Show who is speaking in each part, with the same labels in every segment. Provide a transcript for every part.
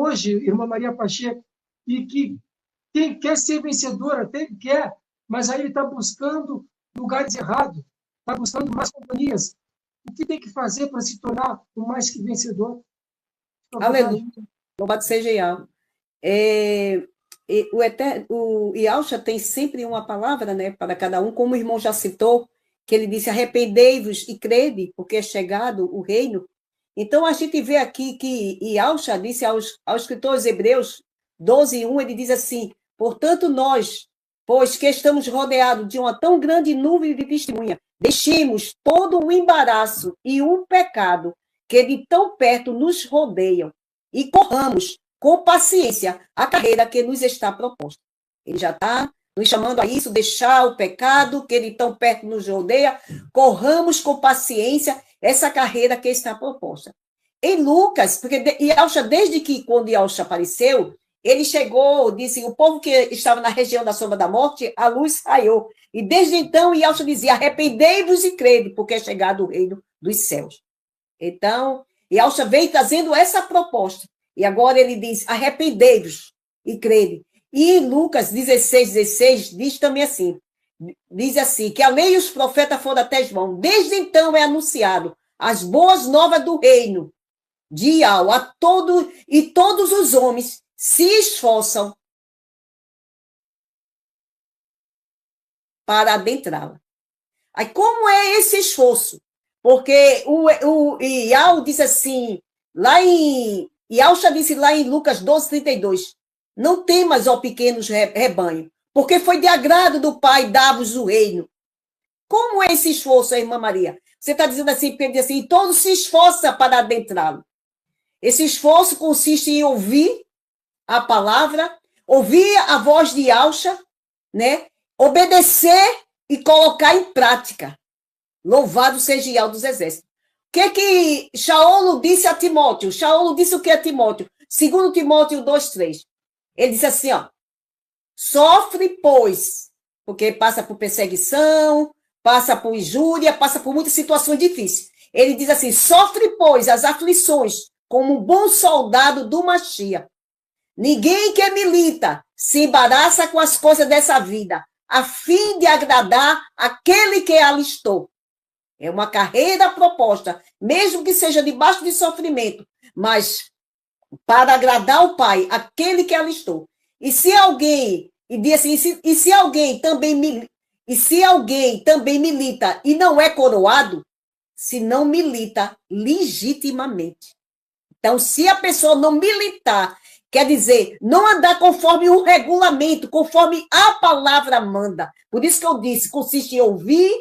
Speaker 1: hoje, irmã Maria Pacheco, e que quer ser vencedora, até quer, mas aí ele está buscando lugares errados, está buscando mais companhias. O que tem que fazer para se tornar o mais que vencedor?
Speaker 2: Aleluia. Louvado seja Yahweh. O Yahshua tem sempre uma palavra, né, para cada um, como o irmão já citou, que ele disse, arrependei-vos e crede, porque é chegado o reino. Então, a gente vê aqui que Yahshua disse aos escritores hebreus 12:1, ele diz assim, portanto, nós, pois que estamos rodeados de uma tão grande nuvem de testemunha, deixemos todo o embaraço e o pecado que de tão perto nos rodeiam e corramos com paciência a carreira que nos está proposta. Ele já está nos chamando a isso, deixar o pecado que de tão perto nos rodeia, corramos com paciência essa carreira que está proposta. Em Lucas, porque Yahshua, desde que quando Yahshua apareceu, ele chegou, disse, o povo que estava na região da sombra da morte, a luz raiou. E desde então, Yahshua dizia, arrependei-vos e crede, porque é chegado o reino dos céus. Então, Yahshua veio trazendo essa proposta. E agora ele diz, arrependei-vos e crede. E Lucas 16:16 diz também assim, diz assim, que a lei e os profetas foram até João. Desde então é anunciado as boas novas do reino de Yahweh a todo, e todos os homens se esforçam para adentrá-la. Aí como é esse esforço? Porque o Yahweh diz assim, Yahshua disse lá em Lucas 12:32, não temas, ó pequenos rebanho, porque foi de agrado do Pai dar-vos o reino. Como é esse esforço, irmã Maria? Você está dizendo assim, porque ele diz assim, todos se esforçam para adentrá-lo. Esse esforço consiste em ouvir a palavra, ouvir a voz de Yahshua, né? Obedecer e colocar em prática. Louvado seja Yahweh dos exércitos. O que Shaolo disse a Timóteo? Shaolo disse o que a Timóteo? 2 Timóteo 2:3. Ele disse assim, ó, sofre, pois, porque passa por perseguição, passa por injúria, passa por muitas situações difíceis. Ele diz assim, sofre, pois, as aflições, como um bom soldado do Mashiach. Ninguém que milita se embaraça com as coisas dessa vida, a fim de agradar aquele que alistou. É uma carreira proposta, mesmo que seja debaixo de sofrimento, mas para agradar o Pai, aquele que alistou. E se alguém, e diz assim, e se alguém também milita e não é coroado, se não milita legitimamente. Então, se a pessoa não militar, quer dizer, não andar conforme o regulamento, conforme a palavra manda. Por isso que eu disse, consiste em ouvir,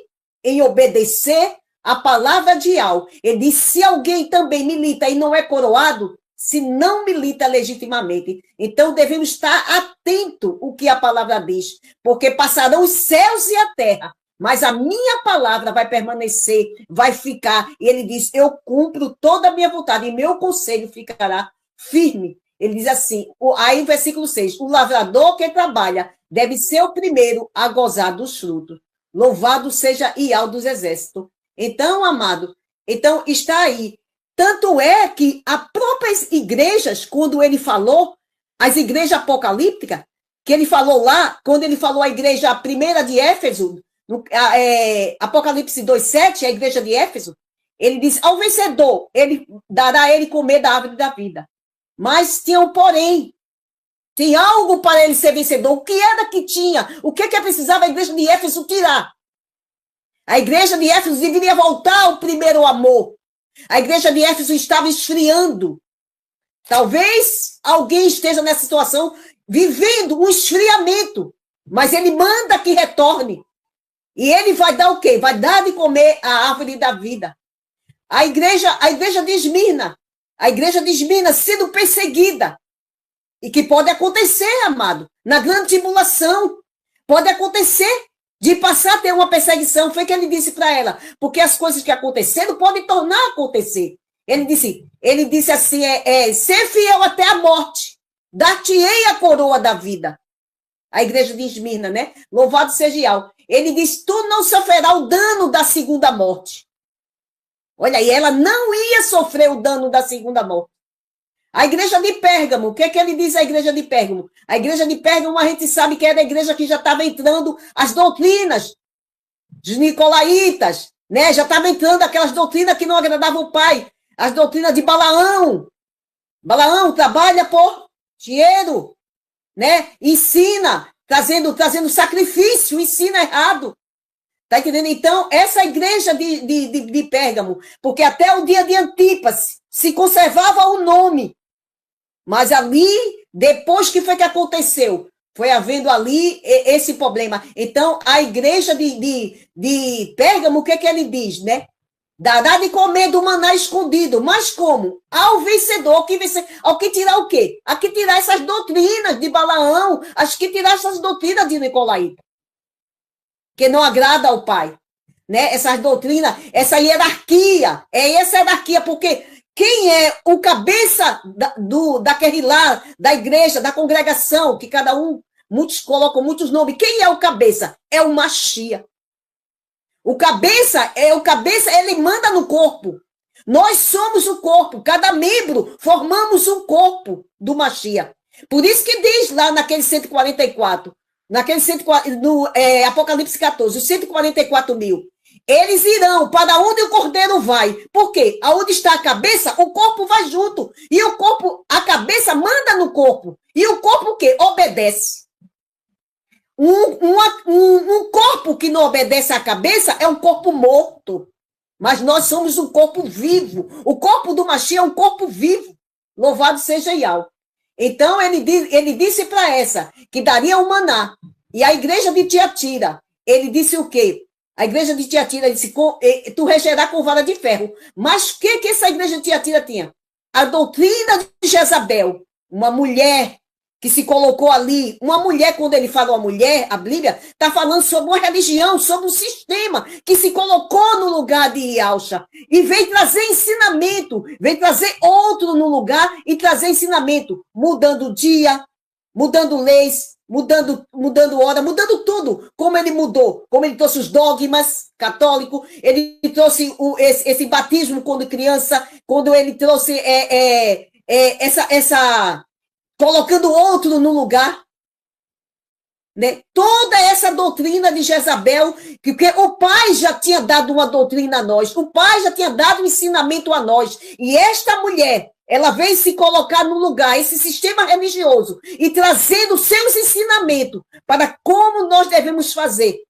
Speaker 2: em obedecer a palavra de Yahweh. Ele diz, se alguém também milita e não é coroado, se não milita legitimamente. Então, devemos estar atentos ao que a palavra diz, porque passarão os céus e a terra, mas a minha palavra vai permanecer, vai ficar. E ele diz, eu cumpro toda a minha vontade, e meu conselho ficará firme. Ele diz assim, aí o versículo 6, o lavrador que trabalha deve ser o primeiro a gozar dos frutos. Louvado seja Yahweh dos exércitos. Então, amado, então está aí. Tanto é que as próprias igrejas, quando ele falou, as igrejas apocalípticas, que ele falou lá, quando ele falou a igreja primeira de Éfeso, Apocalipse 2:7, a igreja de Éfeso, ele diz, ao vencedor, ele dará a ele comer da árvore da vida. Mas tinha um porém, tem algo para ele ser vencedor. O que era que tinha? O que precisava a igreja de Éfeso tirar? A igreja de Éfeso deveria voltar ao primeiro amor. A igreja de Éfeso estava esfriando. Talvez alguém esteja nessa situação vivendo um esfriamento, mas ele manda que retorne. E ele vai dar o quê? Vai dar de comer a árvore da vida. A igreja de Esmirna sendo perseguida. E que pode acontecer, amado, na grande tribulação. Pode acontecer de passar a ter uma perseguição. Foi o que ele disse para ela. Porque as coisas que aconteceram podem tornar a acontecer. Ele disse assim, ser fiel até a morte. Dar-te-ei a coroa da vida. A igreja de Esmirna, né? Louvado seja Yahweh. Ele diz, tu não sofrerá o dano da segunda morte. Olha aí, ela não ia sofrer o dano da segunda morte. A igreja de Pérgamo, o que é que ele diz à igreja de Pérgamo? A igreja de Pérgamo, a gente sabe que era a igreja que já estava entrando as doutrinas dos nicolaítas, né? Já estava entrando aquelas doutrinas que não agradavam o pai, as doutrinas de Balaão. Balaão trabalha por dinheiro, né? Ensina, trazendo sacrifício, ensina errado. Tá entendendo? Então, essa igreja de Pérgamo, porque até o dia de Antipas se conservava o nome, mas ali, depois que foi que aconteceu, foi havendo ali esse problema. Então, a igreja de Pérgamo, o que é que ele diz, né? Dará de comer do maná escondido, mas como? Ao vencedor, ao que tirar o quê? A que tirar essas doutrinas de Balaão, as que tirar essas doutrinas de Nicolaíta, que não agrada ao pai, né? Essas doutrinas, essa hierarquia, essa hierarquia, porque quem é o cabeça daquele lá, da igreja, da congregação, que cada um, muitos colocam muitos nomes, quem é o cabeça? É o Machia. O cabeça, ele manda no corpo. Nós somos o corpo, cada membro formamos um corpo do Machia. Por isso que diz lá naquele 144, no Apocalipse 14, os 144 mil, eles irão para onde o cordeiro vai. Por quê? Aonde está a cabeça, o corpo vai junto. E o corpo, a cabeça manda no corpo. E o corpo o quê? Obedece. Um corpo que não obedece à cabeça é um corpo morto. Mas nós somos um corpo vivo. O corpo do Machia é um corpo vivo. Louvado seja Yahweh. Então, ele disse para essa, que daria o maná. E a igreja de Tiatira, ele disse o quê? A igreja de Tiatira disse, tu regerá com vara de ferro. Mas o que essa igreja de Tiatira tinha? A doutrina de Jezabel, uma mulher que se colocou ali, uma mulher, quando ele fala uma mulher, a Bíblia está falando sobre uma religião, sobre um sistema que se colocou no lugar de Yahusha e veio trazer ensinamento, veio trazer outro no lugar e trazer ensinamento, mudando o dia, mudando leis, mudando hora, mudando tudo, como ele mudou, como ele trouxe os dogmas católicos, ele trouxe esse batismo quando criança, quando ele trouxe essa colocando outro no lugar, né? Toda essa doutrina de Jezabel, que o pai já tinha dado uma doutrina a nós, o pai já tinha dado um ensinamento a nós, e esta mulher, ela veio se colocar no lugar, esse sistema religioso, e trazendo seus ensinamentos para como nós devemos fazer,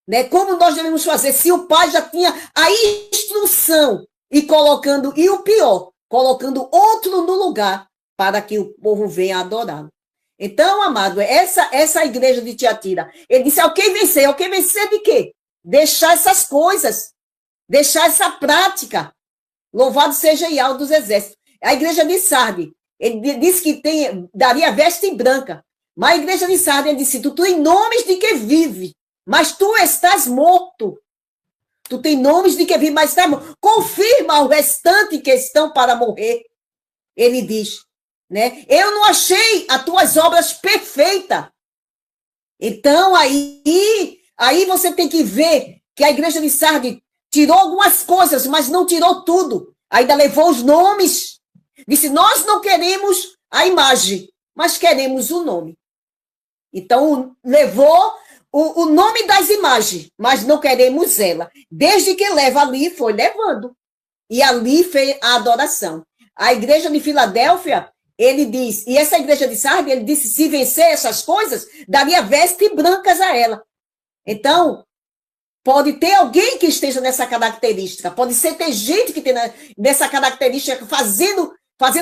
Speaker 2: né? Como nós devemos fazer, se o pai já tinha a instrução, e o pior, colocando outro no lugar, para que o povo venha adorá-lo. Então, amado, essa igreja de Tiatira, ele disse, ao que vencer? Ao que vencer de quê? Deixar essas coisas, deixar essa prática. Louvado seja Yahweh dos exércitos. A igreja de Sardes, ele disse que daria veste branca, mas a igreja de Sardes, ele disse, tu tem nomes de que vive, mas tu estás morto. Tu tem nomes de que vive, mas estás morto. Confirma ao restante que estão para morrer. Ele diz, né? Eu não achei as tuas obras perfeitas. Então, aí você tem que ver que a igreja de Sardes tirou algumas coisas, mas não tirou tudo. Ainda levou os nomes. Disse, nós não queremos a imagem, mas queremos o nome. Então, levou o nome das imagens, mas não queremos ela. Desde que leva ali, foi levando. E ali fez a adoração. A igreja de Filadélfia, ele diz, e essa igreja de Sardes, ele disse, se vencer essas coisas, daria vestes brancas a ela. Então, pode ter alguém que esteja nessa característica, pode ser ter gente que tem nessa característica, fazendo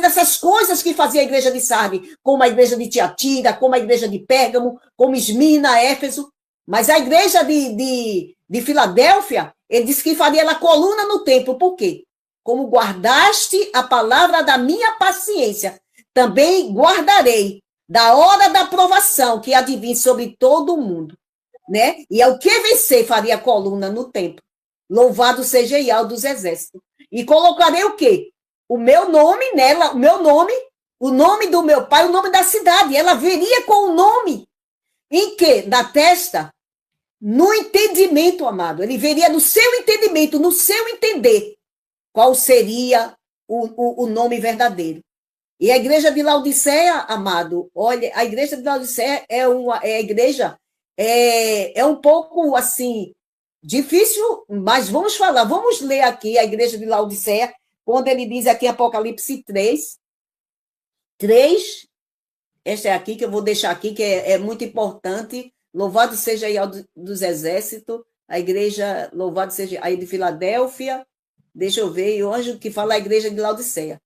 Speaker 2: essas coisas que fazia a igreja de Sardes, como a igreja de Tiatira, como a igreja de Pérgamo, como Esmina, Éfeso. Mas a igreja de Filadélfia, ele disse que faria ela coluna no templo. Por quê? Como guardaste a palavra da minha paciência, também guardarei da hora da provação que há de vir sobre todo o mundo, né? E ao que vencer faria coluna no templo. Louvado seja Yahweh dos exércitos. E colocarei o quê? O meu nome nela, o nome do meu pai, o nome da cidade. Ela veria com o nome. Em quê? Da testa. No entendimento, amado. Ele veria no seu entendimento, no seu entender, qual seria o nome verdadeiro. E a igreja de Laodiceia, amado, olha, a igreja de Laodiceia a igreja é um pouco assim difícil, mas vamos ler aqui a igreja de Laodiceia, quando ele diz aqui em Apocalipse 3, esta é aqui que eu vou deixar aqui, que é muito importante. Louvado seja Yahweh dos exércitos, a igreja, louvado seja aí de Filadélfia. Deixa eu ver, o anjo que fala a igreja de Laodiceia.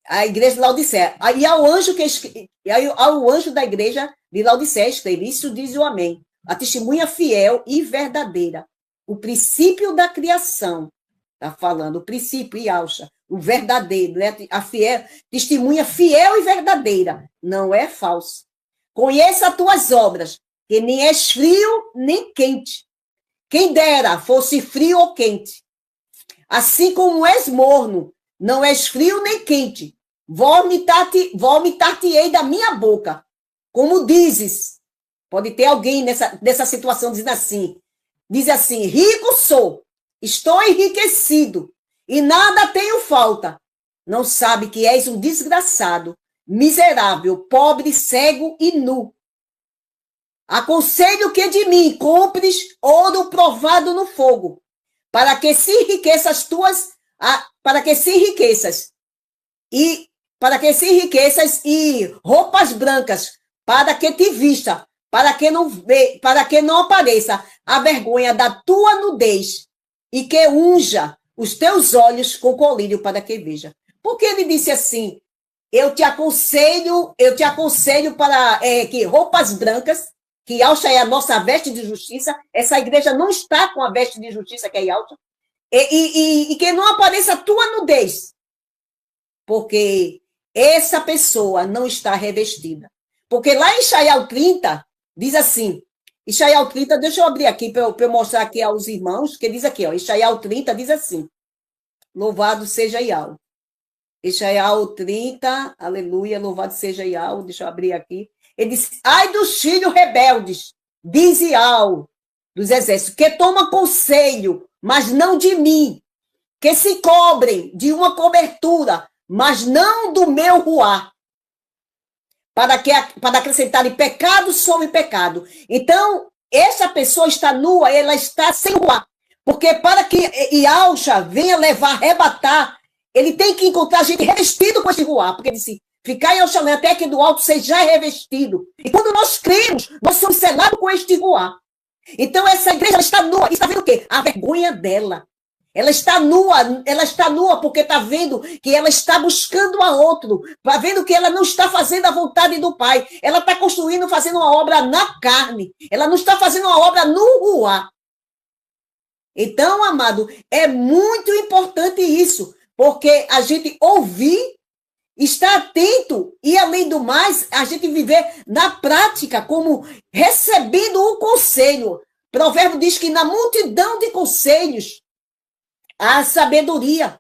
Speaker 2: A igreja de Laodiceia. Aí ao anjo da igreja de Laodiceia escreve: isso diz o Amém, a testemunha fiel e verdadeira, o princípio da criação. Está falando, o princípio, Yalcha, o verdadeiro, né? A testemunha fiel e verdadeira, não é falso. Conheça as tuas obras, que nem és frio nem quente. Quem dera fosse frio ou quente. Assim como és morno, não és frio nem quente. Vomitar-te-ei da minha boca. Como dizes, pode ter alguém nessa situação dizendo assim, diz assim: rico sou, estou enriquecido, e nada tenho falta. Não sabe que és um desgraçado, miserável, pobre, cego e nu. Aconselho que de mim compres ouro provado no fogo, para que se enriqueças e roupas brancas, para que te vista, para que não apareça a vergonha da tua nudez, e que unja os teus olhos com colírio, para que veja. Porque ele disse assim: eu te aconselho para que roupas brancas, que Yalcha é a nossa veste de justiça. Essa igreja não está com a veste de justiça que é Yalcha, e que não apareça a tua nudez, porque essa pessoa não está revestida. Porque lá em Ishaiah 30, diz assim, Ishaiah 30, deixa eu abrir aqui para eu mostrar aqui aos irmãos, que diz aqui, ó, Ishaiah 30 diz assim: louvado seja Yahweh. Ishaiah 30, aleluia, louvado seja Yahweh. Deixa eu abrir aqui. Ele diz: ai dos filhos rebeldes, diz Yahweh dos exércitos, que tomam conselho, mas não de mim, que se cobrem de uma cobertura, mas não do meu ruá, para acrescentarem pecado sobre pecado. Então, essa pessoa está nua, ela está sem ruá. Porque para que Yalcha venha levar, arrebatar, ele tem que encontrar gente revestido com esse ruá. Porque ele disse: ficar em Jerusalém até que do alto seja revestido. E quando nós cremos, nós somos selados com este ruá. Então, essa igreja ela está nua. E está vendo o quê? A vergonha dela. Ela está nua porque está vendo que ela está buscando a outro, está vendo que ela não está fazendo a vontade do Pai, ela está fazendo uma obra na carne, ela não está fazendo uma obra no ruá. Então, amado, é muito importante isso, porque a gente ouvir, estar atento e, além do mais, a gente viver na prática, como recebendo o conselho. Provérbio diz que na multidão de conselhos, a sabedoria.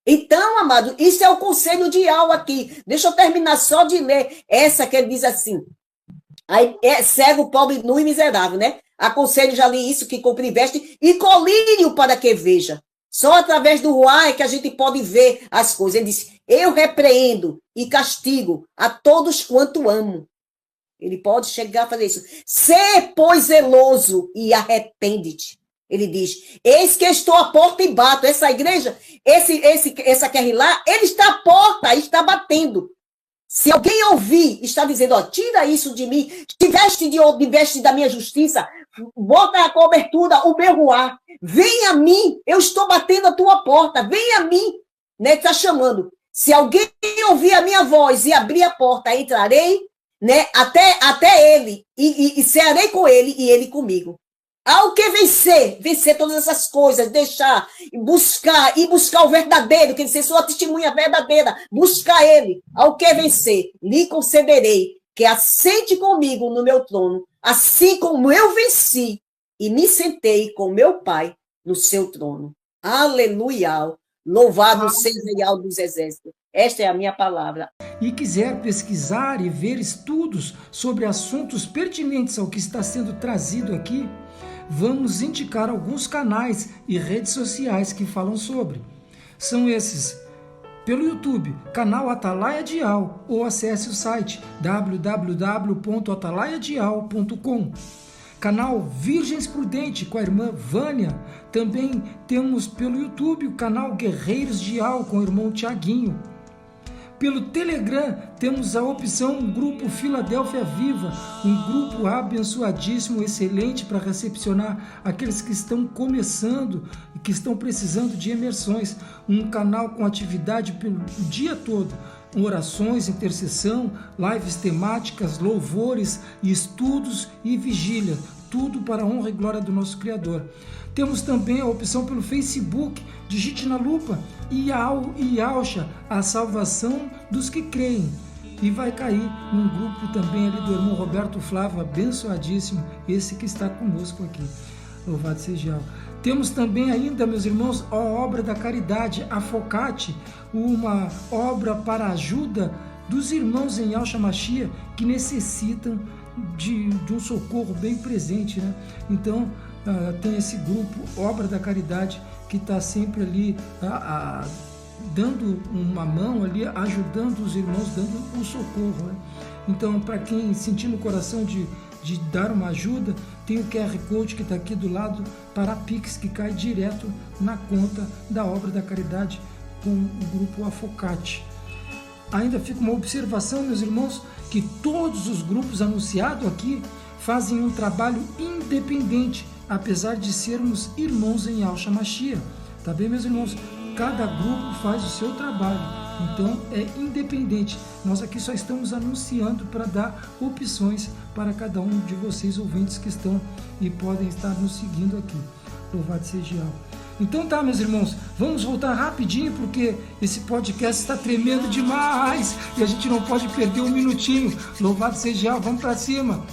Speaker 2: Então, amado, isso é o conselho de Yahweh aqui. Deixa eu terminar só de ler essa que ele diz assim: aí, cego, pobre, nu e miserável, né? Aconselho, já li isso, que compre e veste, e colírio para que veja. Só através do ruá é que a gente pode ver as coisas. Ele diz: eu repreendo e castigo a todos quanto amo. Ele pode chegar a fazer isso. Sê, pois, zeloso e arrepende-te. Ele diz: eis que estou à porta e bato. Essa igreja, essa quer ir lá, ele está à porta, está batendo. Se alguém ouvir, está dizendo: ó, tira isso de mim, te veste da minha justiça, bota a cobertura, o meu ruá, vem a mim, eu estou batendo a tua porta, vem a mim, né? Está chamando. Se alguém ouvir a minha voz e abrir a porta, entrarei, né? Até ele, e cearei com ele e ele comigo. Ao que vencer todas essas coisas, deixar, buscar o verdadeiro, que dizer sua testemunha verdadeira, buscar ele. Ao que vencer, lhe concederei que assente comigo no meu trono, assim como eu venci e me sentei com meu Pai no seu trono. Aleluia! Louvado seja Yahweh dos exércitos. Esta é a minha palavra.
Speaker 1: E quiser pesquisar e ver estudos sobre assuntos pertinentes ao que está sendo trazido aqui, vamos indicar alguns canais e redes sociais que falam sobre. São esses: pelo YouTube, canal Atalaia Dial, ou acesse o site www.atalaiadial.com. Canal Virgens Prudente com a irmã Vânia. Também temos pelo YouTube o canal Guerreiros Dial com o irmão Tiaguinho. Pelo Telegram temos a opção Grupo Filadélfia Viva, um grupo abençoadíssimo, excelente para recepcionar aqueles que estão começando e que estão precisando de imersões. Um canal com atividade pelo dia todo, orações, intercessão, lives temáticas, louvores, estudos e vigília. Tudo para a honra e glória do nosso Criador. Temos também a opção pelo Facebook, digite na lupa Iaucha, a salvação dos que creem. E vai cair num grupo também ali do irmão Roberto Flávio, abençoadíssimo, esse que está conosco aqui. Louvado seja Yahweh. Temos também ainda, meus irmãos, a obra da caridade, a Focate, uma obra para a ajuda dos irmãos em Yahshua Mashiach que necessitam de um socorro bem presente, né? Então, tem esse grupo, Obra da Caridade, que está sempre ali dando uma mão ali, ajudando os irmãos, dando um socorro, né? Então, para quem sentir no coração de dar uma ajuda, tem o QR Code que está aqui do lado para a Pix, que cai direto na conta da Obra da Caridade com o grupo Afocate. Ainda fica uma observação, meus irmãos, que todos os grupos anunciados aqui fazem um trabalho independente, apesar de sermos irmãos em Yahshua Mashiach. Tá bem, meus irmãos? Cada grupo faz o seu trabalho, então é independente. Nós aqui só estamos anunciando para dar opções para cada um de vocês, ouvintes que estão e podem estar nos seguindo aqui. Louvado seja Yahweh. Então tá, meus irmãos, vamos voltar rapidinho, porque esse podcast está tremendo demais e a gente não pode perder um minutinho. Louvado seja Yahweh, vamos para cima.